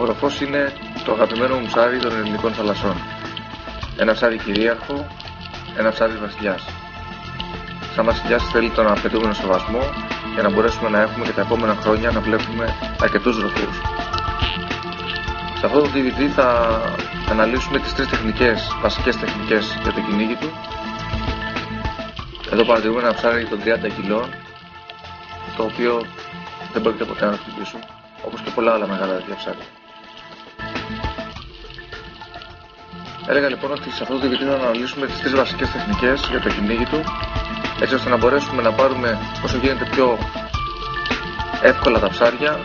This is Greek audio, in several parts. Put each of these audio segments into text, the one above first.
οροφός είναι το αγαπημένο μου ψάρι των ελληνικών θαλασσών. Ένα ψάρι κυρίαρχο, ένα ψάρι βασιλιάς. Σαν βασιλιάς θέλει τον απαιτούμενο σεβασμό για να μπορέσουμε να έχουμε και τα επόμενα χρόνια να βλέπουμε αρκετούς ροφούς. Σε αυτό το DVD θα αναλύσουμε τις τρεις βασικές τεχνικές για το κυνήγι του. Εδώ παρατηρούμε ένα ψάρι των 30 κιλών, το οποίο δεν πρόκειται ποτέ να το χτυπήσουν, όπως και πολλά άλλα μεγάλα τέτοια ψάρια. Έλεγα λοιπόν ότι σε αυτό το DVD θα αναλύσουμε τις τρεις βασικές τεχνικές για το κυνήγι του, έτσι ώστε να μπορέσουμε να πάρουμε όσο γίνεται πιο εύκολα τα ψάρια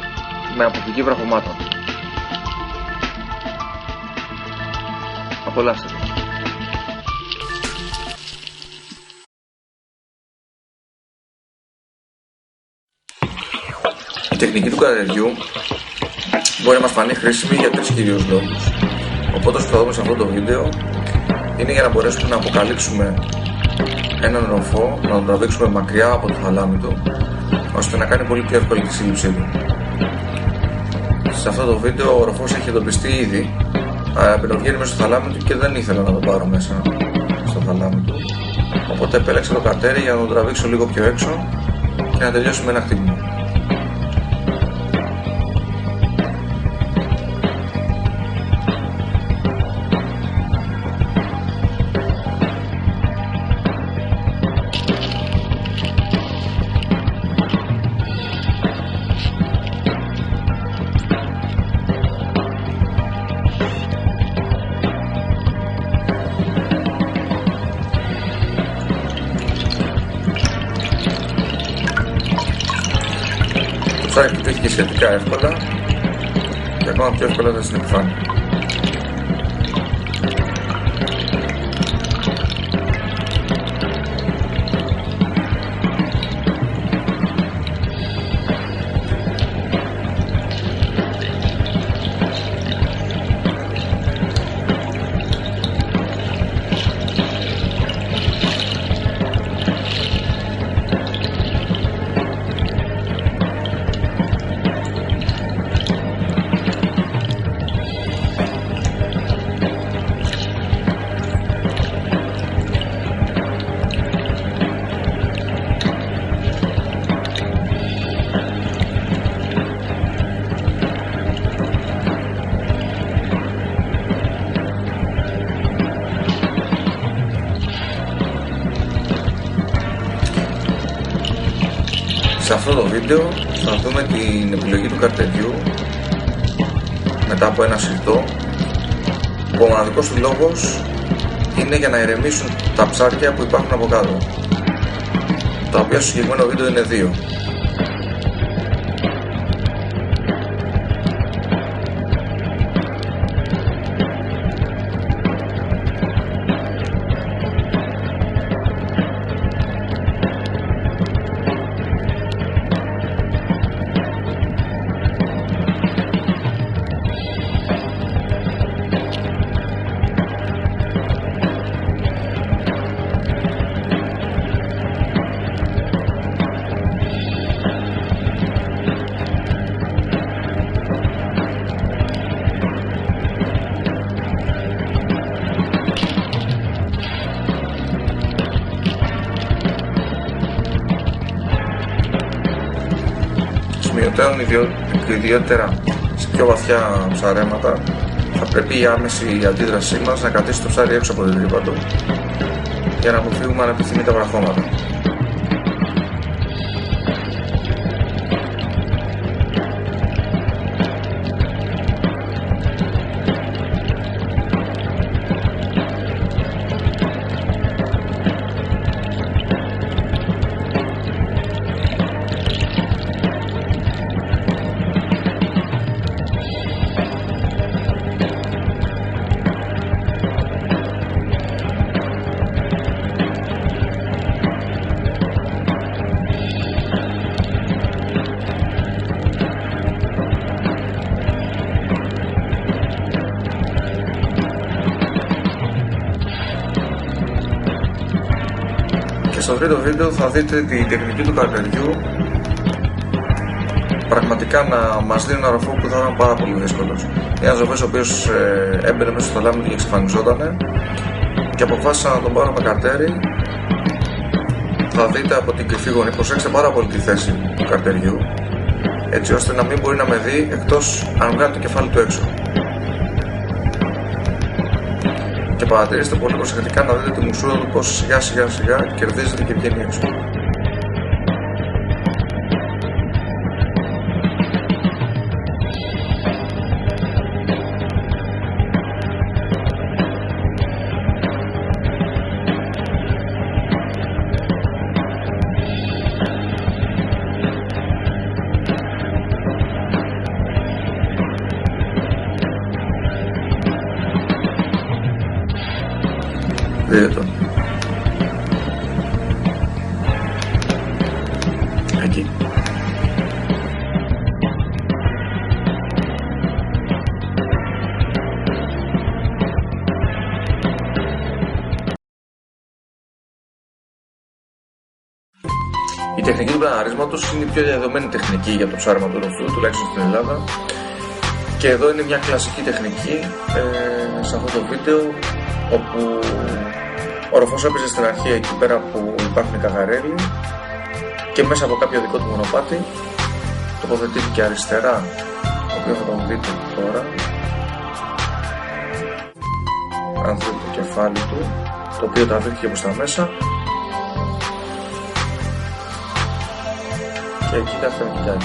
με αποφυγή βραχωμάτων. Απολαύστε το. Η τεχνική του καρεριού μπορεί να μας φανεί χρήσιμη για τρεις κυρίους λόγους. Οπότε όσο θα δούμε σε αυτό το βίντεο είναι για να μπορέσουμε να αποκαλύψουμε έναν ροφό, να τον τραβήξουμε μακριά από το θαλάμι του, ώστε να κάνει πολύ πιο εύκολη τη σύλληψή του. Σε αυτό το βίντεο ο ροφός έχει εντοπιστεί ήδη, πυροβγαίνει μέσα στο θαλάμι του και δεν ήθελα να τον πάρω μέσα στο θαλάμι του, οπότε επέλεξα το καρτέρι για να τον τραβήξω λίγο πιο έξω και να τελειώσουμε με ένα χτύπημα. Το ψάρι χτυπήθηκε σχετικά εύκολα και ακόμα πιο εύκολα ήταν στην επιφάνεια. Σε αυτό το βίντεο θα δούμε την επιλογή του καρτεριού μετά από ένα συρτό, που ο μοναδικός του λόγος είναι για να ηρεμήσουν τα ψάρια που υπάρχουν από κάτω, τα οποία στο συγκεκριμένο βίντεο είναι 2. Ιδιαίτερα σε πιο βαθιά ψαρέματα θα πρέπει η άμεση αντίδρασή μας να κρατήσει το ψάρι έξω από την τρύπα του για να αποφύγουμε ανεπιθύμητα βραχώματα. Στο τρίτο βίντεο θα δείτε την τεχνική του καρτεριού πραγματικά να μας δίνει ένα ροφό που θα ήταν πάρα πολύ δύσκολος. Ένας ροφός ο οποίος έμπαινε μέσα στο λάμι και εξαφανιζότανε και αποφάσισα να τον πάρω με καρτέρι. Θα δείτε από την κρυφή γωνία, προσέξτε πάρα πολύ τη θέση του καρτεριού, έτσι ώστε να μην μπορεί να με δει εκτός αν βγάλει το κεφάλι του έξω. Και παρατηρήστε πολύ προσεκτικά να δείτε τη μουσούρα του πως σιγά σιγά κερδίζεται και βγαίνει έξω. Δείτε τον. Εκεί. Η τεχνική του πλαναρίσματος είναι η πιο διαδεδομένη τεχνική για το ψάρεμα του ροφείου, τουλάχιστον στην Ελλάδα. Και εδώ είναι μια κλασική τεχνική σε αυτό το βίντεο, όπου ο ροφός έπαιζε στην αρχή εκεί πέρα που υπάρχουν καγαρέλοι και μέσα από κάποιο δικό του μονοπάτι τοποθετήθηκε αριστερά, το οποίο θα τον δείτε τώρα, αν δείτε το κεφάλι του, το οποίο τραβήχθηκε προς τα μέσα και εκεί κάθεται να κοιτάει.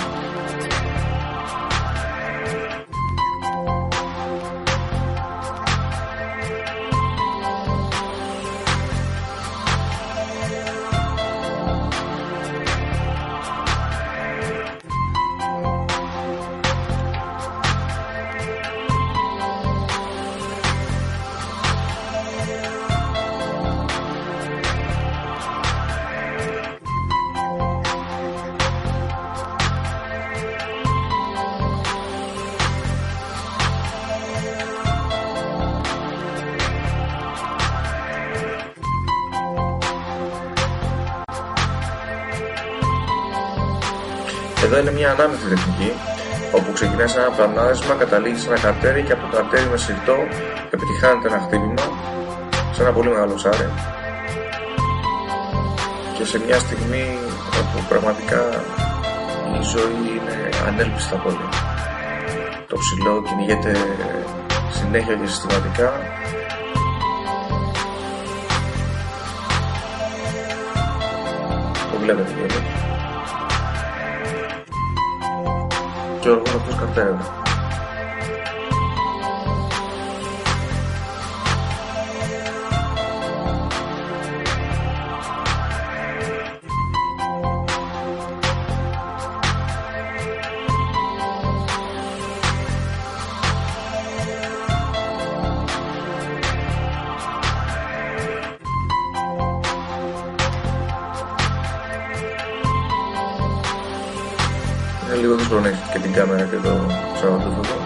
Εδώ είναι μια ανάμειχτη τεχνική, όπου ξεκινάει σε ένα πλανάρισμα, καταλήγει σε ένα καρτέρι και από το καρτέρι με συρτό επιτυχάνεται ένα χτύπημα σε ένα πολύ μεγάλο ψάρι και σε μια στιγμή όπου πραγματικά η ζωή είναι ανέλπιστα πολύ. Το ψηλό κυνηγείται συνέχεια και συστηματικά. Το βλέπετε κιόλας. Και ο οργός αυτός κατέβαινε. Είναι λίγο δύσκολο να έχετε και την κάμερα και το Σαββατοκύριακο.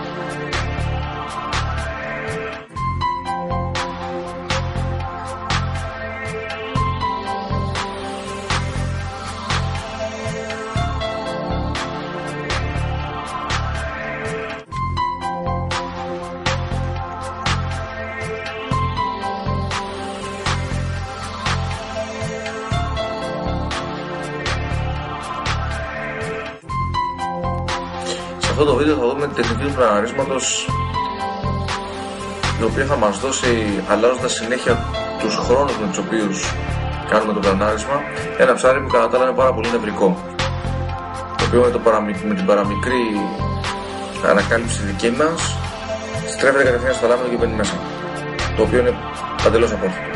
Σε αυτό το βίντεο θα δούμε την τεχνική του πλαναρίσματος, η οποία θα μας δώσει, αλλάζοντας συνέχεια τους χρόνους με τους οποίους κάνουμε το πλανάρισμα, ένα ψάρι που κατά τα άλλα είναι πάρα πολύ νευρικό, το οποίο με την παραμικρή ανακάλυψη δική μας στρέφεται κατευθείαν στο λάμινο και μπαίνει μέσα, το οποίο είναι παντελώς απόφυτο.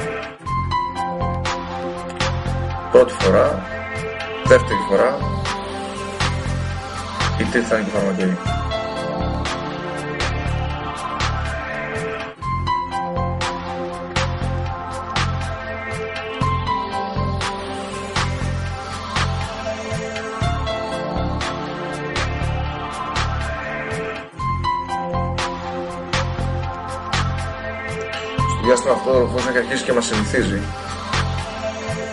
Πρώτη φορά, δεύτερη φορά, η τρίτη θα είναι και φαρμακερή. Στο διάστημα αυτό ο ροφός έχει αρχίσει και μας συνηθίζει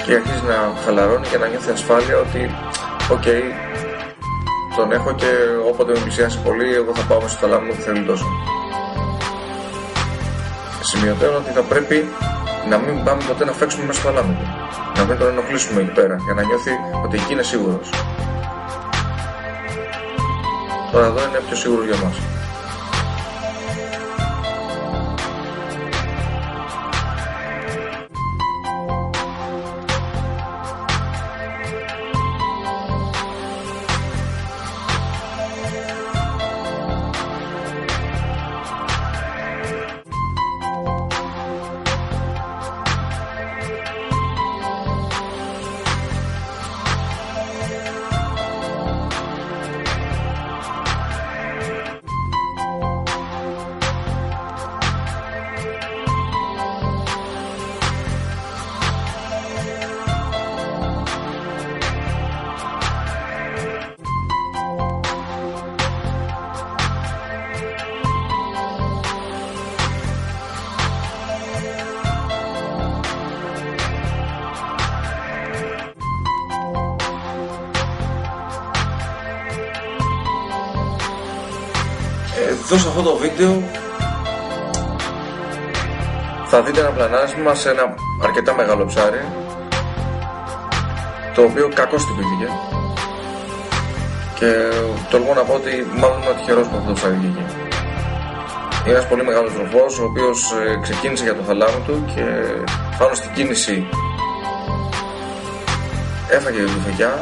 και αρχίζει να χαλαρώνει και να νιώθει ασφάλεια ότι το τον έχω και όποτε με πλησιάσει πολύ, εγώ θα πάω μέσα στο θαλάμι μου που θέλει τόσο. Σημειωτέω ότι θα πρέπει να μην πάμε ποτέ να φέξουμε μέσα στο θαλάμι του. Να μην τον ενοχλήσουμε εκεί πέρα, για να νιώθει ότι εκεί είναι σίγουρος. Τώρα εδώ είναι πιο σίγουρος για μας. Εδώ σε αυτό το βίντεο θα δείτε ένα πλανάρισμα σε ένα αρκετά μεγάλο ψάρι, το οποίο κακώς τυπήθηκε και τολμώ να πω ότι μάλλον είμαι τυχερός που αυτό το ψάρι βγήκε. Είναι ένας πολύ μεγάλος ροφός, ο οποίος ξεκίνησε για το θαλάμι του και πάνω στην κίνηση έφαγε τη φεκιά.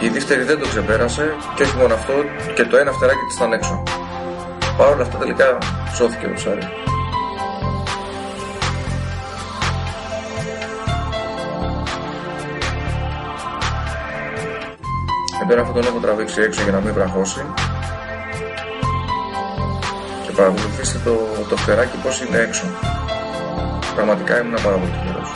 Η δεύτερη δεν το ξεπέρασε και όχι μόνο αυτό, και το ένα φτεράκι της ήταν έξω. Παρ' όλα αυτά τελικά σώθηκε το ψάρι. Τώρα αυτόν τον έχω τραβήξει έξω για να μην βραχώσει. Και παρακολουθήστε το φτεράκι πως είναι έξω. Πραγματικά ήμουν πάρα πολύ τυχερός.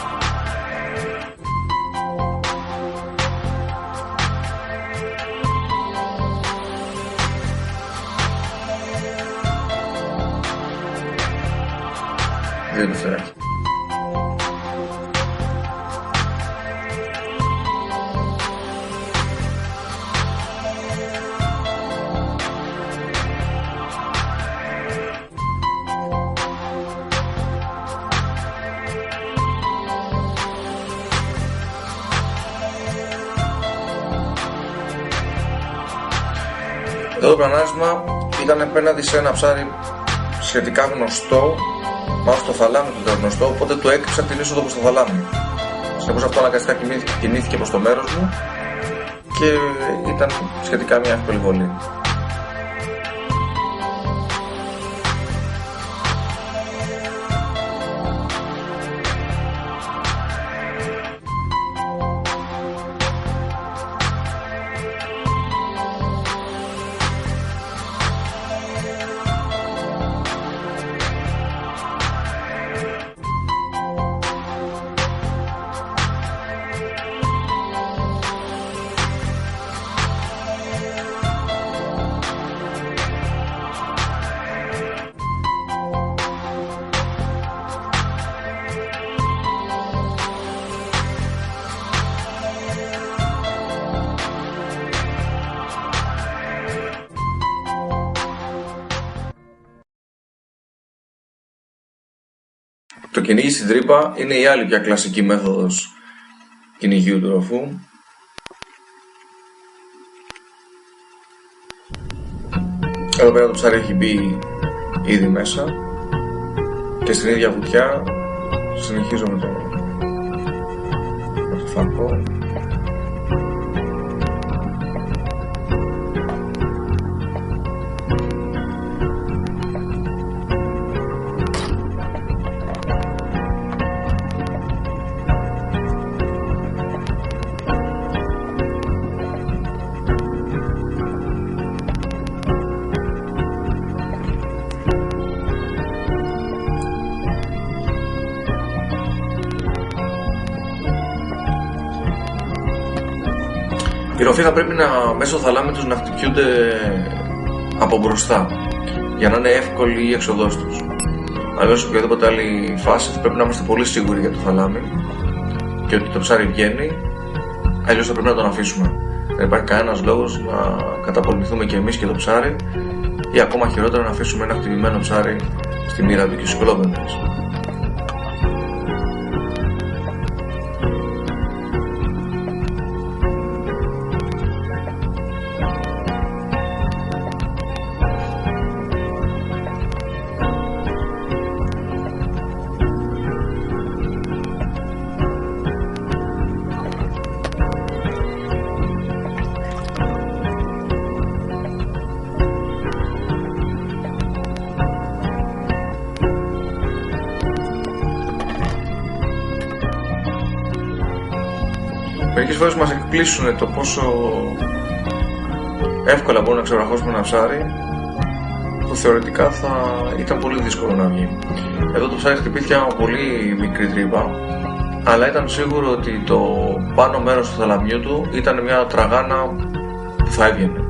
Δύο το φτεράκι. Εδώ το πλανάρισμα ήταν απέναντι σε ένα ψάρι σχετικά γνωστό, πάνω στο θαλάμι του ήταν γνωστό, οπότε το έκρυψα την είσοδο προς το θαλάμι. Συνεπώς αυτό αναγκαστικά κινήθηκε προς το μέρος μου και ήταν σχετικά μια εύκολη βολή. Το κυνήγι στην τρύπα είναι η άλλη πια κλασική μέθοδος κυνηγιού του ροφού. Εδώ πέρα το ψάρι έχει μπει ήδη μέσα και στην ίδια βουτιά συνεχίζω με το φακό. Οι ροφοί θα πρέπει μέσω θαλάμι τους να χτυπιούνται από μπροστά για να είναι εύκολη η έξοδός τους. Αλλιώς σε οποιαδήποτε άλλη φάση θα πρέπει να είμαστε πολύ σίγουροι για το θαλάμι και ότι το ψάρι βγαίνει, αλλιώς θα πρέπει να τον αφήσουμε. Δεν υπάρχει κανένας λόγος να καταπολεμηθούμε και εμείς και το ψάρι, ή ακόμα χειρότερα να αφήσουμε ένα χτυπημένο ψάρι στη μοίρα του και στους κολόμπερνες. Μερικές φορές μας εκπλήσουν το πόσο εύκολα μπορούμε να ξεβραχώσουμε ένα ψάρι, που θεωρητικά θα ήταν πολύ δύσκολο να βγει. Εδώ το ψάρι χτυπήθηκε από πολύ μικρή τρύπα, αλλά ήταν σίγουρο ότι το πάνω μέρος του θαλαμιού του ήταν μια τραγάνα που θα έβγαινε.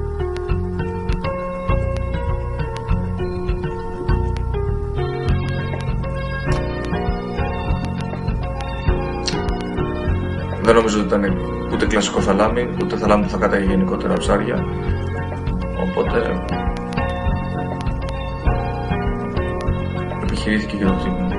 Δεν νομίζω ότι ήταν ούτε κλασικό θαλάμι, ούτε θαλάμι που θα κάταγε γενικότερα ψάρια. Οπότε επιχειρήθηκε και το χτύπημα.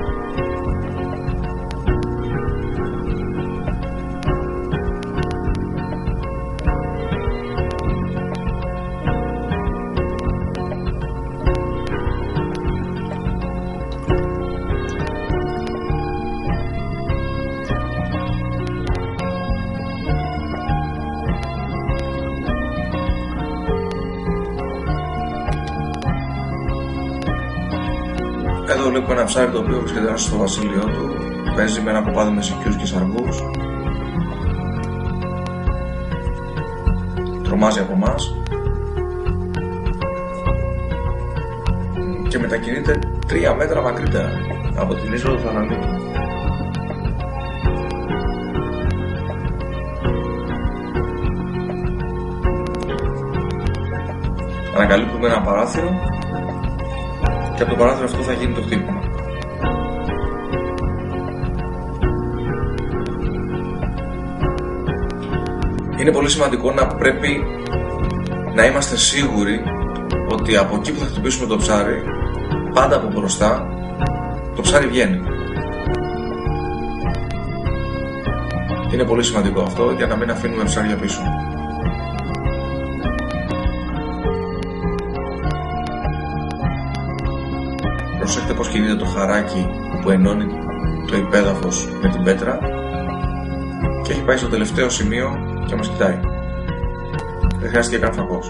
Εδώ βλέπω ένα ψάρι το οποίο βρίσκεται στο βασίλειό του, παίζει με ένα κοπάδι με σικιούς και σαργούς, τρομάζει από εμάς και μετακινείται 3 μέτρα μακρύτερα από την είσοδο του θαλαμιού του. Ανακαλύπτουμε ένα παράθυρο και από το παράθυρο αυτό θα γίνει το χτύπημα. Είναι πολύ σημαντικό να πρέπει να είμαστε σίγουροι ότι από εκεί που θα χτυπήσουμε το ψάρι, πάντα από μπροστά, το ψάρι βγαίνει. Είναι πολύ σημαντικό αυτό για να μην αφήνουμε ψάρια πίσω. Προσέχετε πως κινείται το χαράκι που ενώνει το υπέδαφος με την πέτρα και έχει πάει στο τελευταίο σημείο και μας κοιτάει. Δεν χρειάστηκε καν φακός.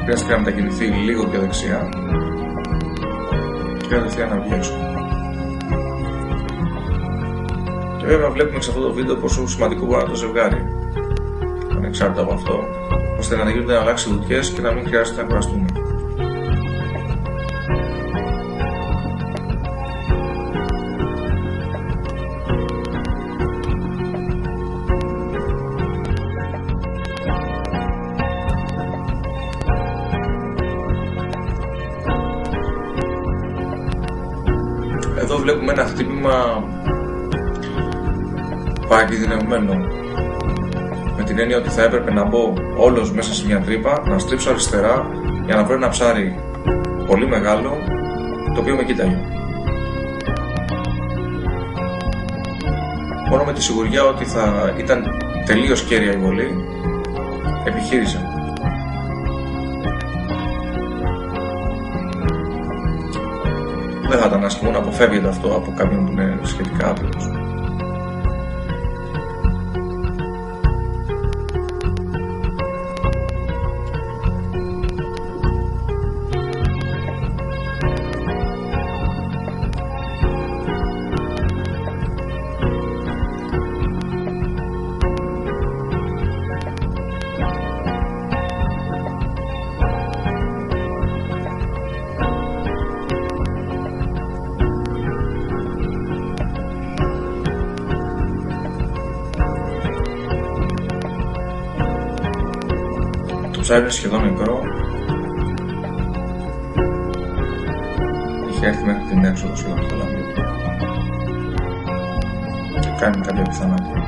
Χρειάστηκε να μετακινηθεί λίγο πιο δεξιά και κατευθείαν να βγει έξω. Και βέβαια βλέπουμε σε αυτό το βίντεο πόσο σημαντικό μπορεί να το ζευγάρι, ανεξάρτητα από αυτό, ώστε να γίνονται αλλάξει βουτιές και να μην χρειάζεται να κουραστούμε. Εδώ βλέπουμε ένα χτύπημα παγκινδυνευμένο, με την έννοια ότι θα έπρεπε να μπω όλος μέσα σε μια τρύπα, να στρίψω αριστερά για να βρω ένα ψάρι πολύ μεγάλο το οποίο με κοίταγε. Μόνο με τη σιγουριά ότι θα ήταν τελείως κέρια η βολή επιχείρησα. Δεν θα ήταν άσχημο να αποφεύγεται αυτό από κάποιον που είναι σχετικά άπειρος. ψάρι είναι σχεδόν νεκρό. Είχε έρθει μέχρι την έξοδο σχεδόν του θαλαμιού και κάνει κάποια πιθανότητα.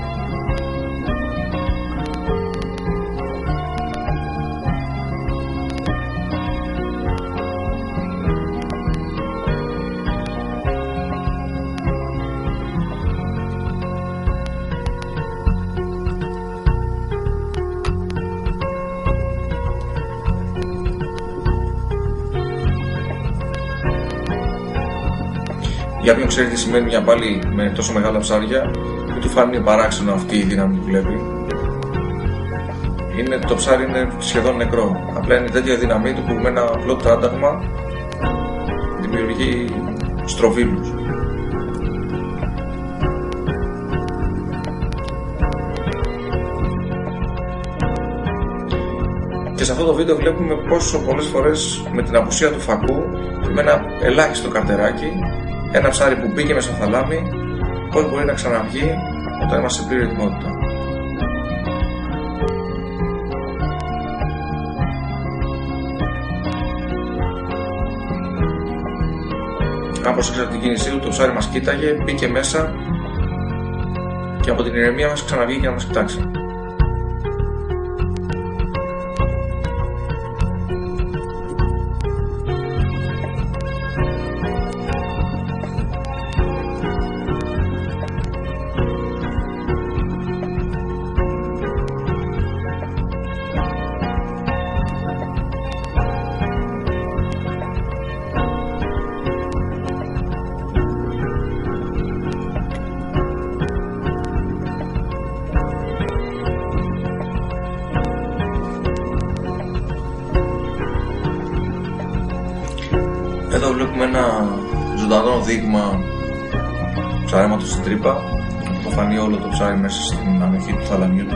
Για όποιον ξέρει τι σημαίνει μια πάλι με τόσο μεγάλα ψάρια, μην του φάνει παράξενο αυτή η δύναμη που βλέπει. Το ψάρι είναι σχεδόν νεκρό. Απλά είναι τέτοια δύναμή του που με ένα απλό τράνταγμα δημιουργεί στροβίλους. Και σε αυτό το βίντεο βλέπουμε πόσο πολλές φορές με την απουσία του φακού και με ένα ελάχιστο καρτεράκι, ένα ψάρι που μπήκε μέσα στο θαλάμι, πώς μπορεί να ξαναβγεί όταν είμαστε σε πλήρη ετοιμότητα. Αν προσέξατε την κίνησή του, το ψάρι μας κοίταγε, μπήκε μέσα και από την ηρεμία μας ξαναβγήκε να μας κοιτάξει. Εδώ βλέπουμε ένα ζωντανό δείγμα ψαρέματος στην τρύπα. Θα φανεί όλο το ψάρι μέσα στην ανοχή του θαλαμιού του.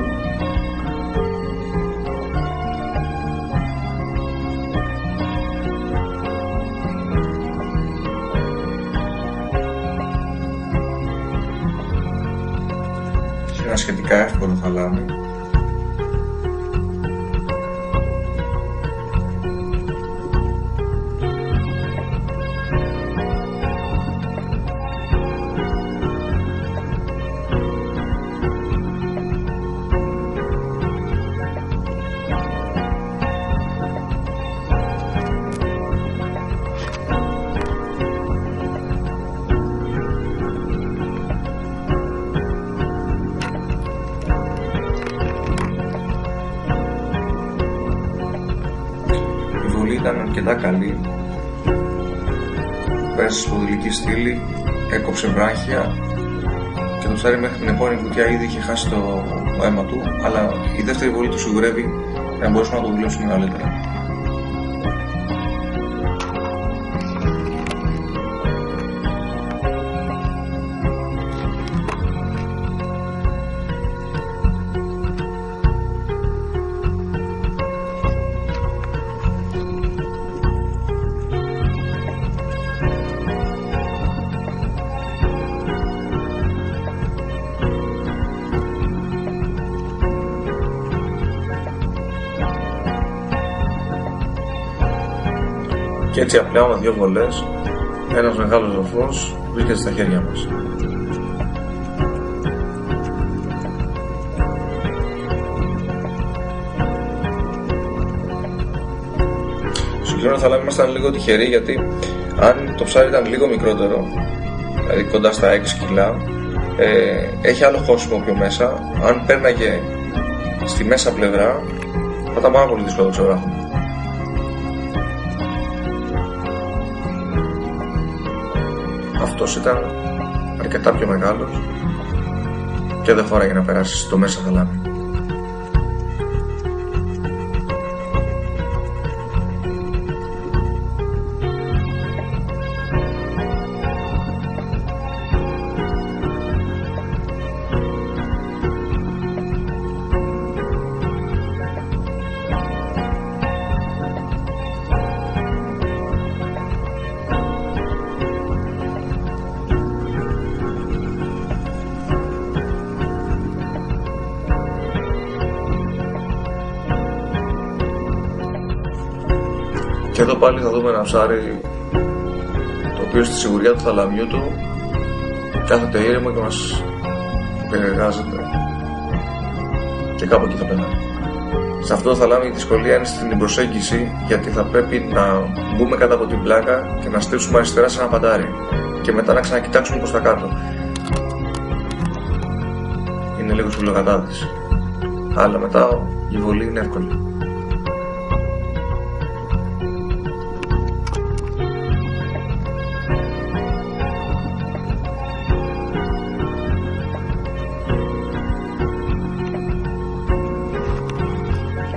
Είναι ένα σχετικά εύκολο θαλάμι. Ήταν αρκετά καλή. Πέρασε σπονδυλική στήλη, έκοψε βράχια και το ψάρι μέχρι την επόμενη βουτιά ήδη είχε χάσει το αίμα του, αλλά η δεύτερη βολή του σιγουρεύει να μπορέσουμε να το δουλέψουμε μεγαλύτερα. Και έτσι απλά με δύο βολές, ένας μεγάλος ζωφός βρίσκεται στα χέρια μας. Στο χειρότερο θαλάμι ήμασταν λίγο τυχεροί, γιατί αν το ψάρι ήταν λίγο μικρότερο, δηλαδή κοντά στα 6 κιλά, έχει άλλο χώσιμο πιο μέσα. Αν πέρναγε στη μέσα πλευρά, θα ήταν πάρα πολύ δύσκολο το ξεβράχουμε. Αυτός ήταν αρκετά πιο μεγάλος και δεν χώραγε να περάσει στο μέσα θαλάμι. Και εδώ πάλι θα δούμε ένα ψάρι το οποίο στη σιγουριά του θαλαμιού του κάθεται ήρεμο και μας περιεργάζεται και κάπου εκεί θα περνάει. Σε αυτό το θαλάμι η δυσκολία είναι στην προσέγγιση, γιατί θα πρέπει να μπούμε κάτω από την πλάκα και να στρίψουμε αριστερά σε ένα παντάρι και μετά να ξανακοιτάξουμε προς τα κάτω. Είναι λίγο σπουδαιοκατάδυση, αλλά μετά η βολή είναι εύκολη.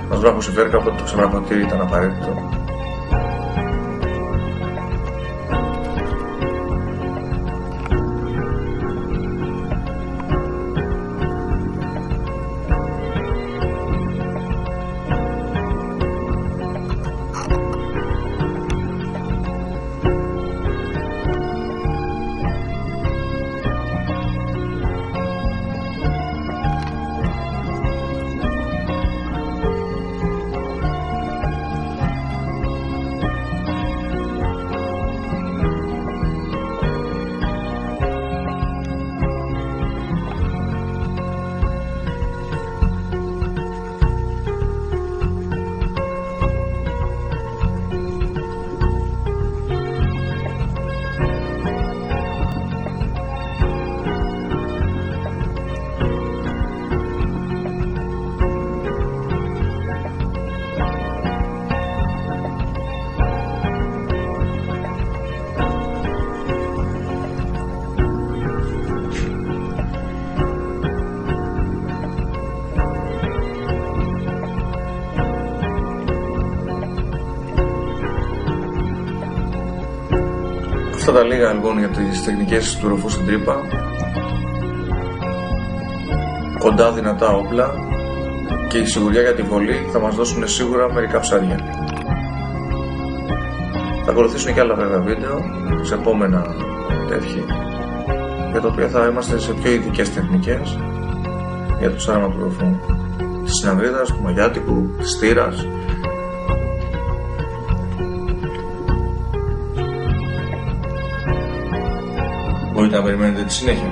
Μας βράχωσε η βέρκα, οπότε το ξεβραχωτήρι ήταν απαραίτητο. Αυτά τα λίγα λοιπόν για τις τεχνικές του ροφού στην τρύπα. Κοντά δυνατά όπλα και η σιγουριά για τη βολή θα μας δώσουν σίγουρα μερικά ψάρια. Θα ακολουθήσουν και άλλα βέβαια βίντεο σε επόμενα τέτοια, για τα οποία θα είμαστε σε πιο ειδικές τεχνικές για το ψάραμα του ροφού, της συνανδρίδας, του μαγιάτικου, της στήρας. Μπορείτε να περιμένετε τη συνέχεια.